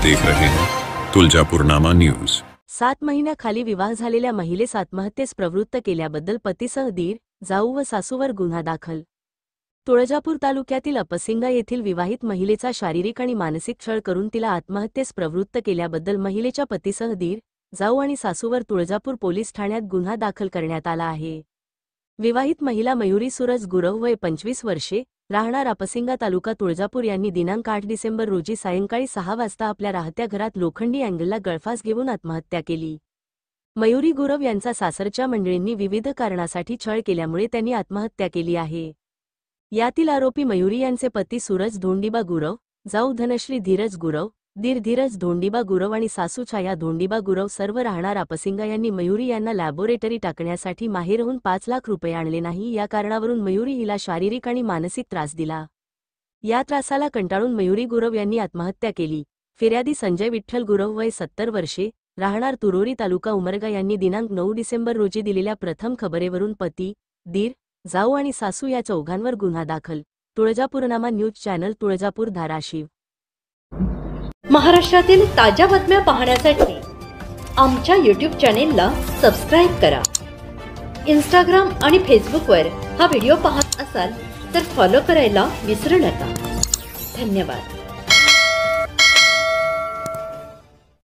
देख रहे हैं तुळजापूरनामा न्यूज। 7 महिन्याखाली विवाह झालेल्या महिलेस आत्महत्येस प्रवृत्त केल्याबद्दल पतीसह दीर, जाऊ व सासूवर गुन्हा दाखल। तुळजापूर तालुक्यातील अपसिंगा येथील विवाहित महिलेचा शारीरिक आणि मानसिक छळ करून तिला आत्महत्येस प्रवृत्त केल्याबद्दल महिलेच्या पतीसह दीर, जाऊ आणि सासूवर तुळजापूर पोलीस ठाण्यात गुन्हा दाखल करण्यात आला आहे। विवाहित महिला मयुरी सूरज गुरव वय 25 वर्षे, राहणार अपसिंगा तालुका तुळजापूर यांनी दिनांक 8 डिसेंबर रोजी सायंकाळी 6 वाजता आपल्या राहत्या घरात लोखंडी अँगलला गळफास घेऊन आत्महत्या केली। मयुरी गुरव यांचा सासरच्या मंडळींनी विविध कारणासाठी छळ केल्यामुळे त्यांनी आत्महत्या केली आहे। यातील आरोपी मयुरी यांचे पती सूरज धोंडीबा गुरव, जाऊ धनश्री धीरज गुरव, दीर धीरज धोंडीबा गुरव आणि सासू छाया धोंडीबा गुरव सर्व राहणार अपसिंगा यांनी मयुरी यांना लॅबोरेटरी टाकण्यासाठी माहेरहून 5 लाख रुपये आणले नाही, या कारणावरून मयुरी हिला शारीरिक आणि मानसिक त्रास दिला। या त्रासाला कंटाळून मयुरी गुरव यांनी आत्महत्या केली। फिर्यादी संजय विठ्ठल गुरव वय 70 वर्षे, राहणार तुरोरी तालुका उमरगा यांनी दिनांक 9 डिसेंबर रोजी दिलेल्या प्रथम खबरेवरून पती, दीर, जाऊ आणि सासू या चौघांवर गुन्हा दाखल। तुळजापूरनामा न्यूज चॅनल, तुळजापूर, धाराशिव। महाराष्ट्रातील ताज्या बातम्या पाहण्यासाठी आमच्या यूट्यूब चॅनेलला सबस्क्राईब करा। इंस्टाग्राम आणि फेसबुकवर हा व्हिडिओ पाहत असाल तर फॉलो करायला विसरू नका। धन्यवाद।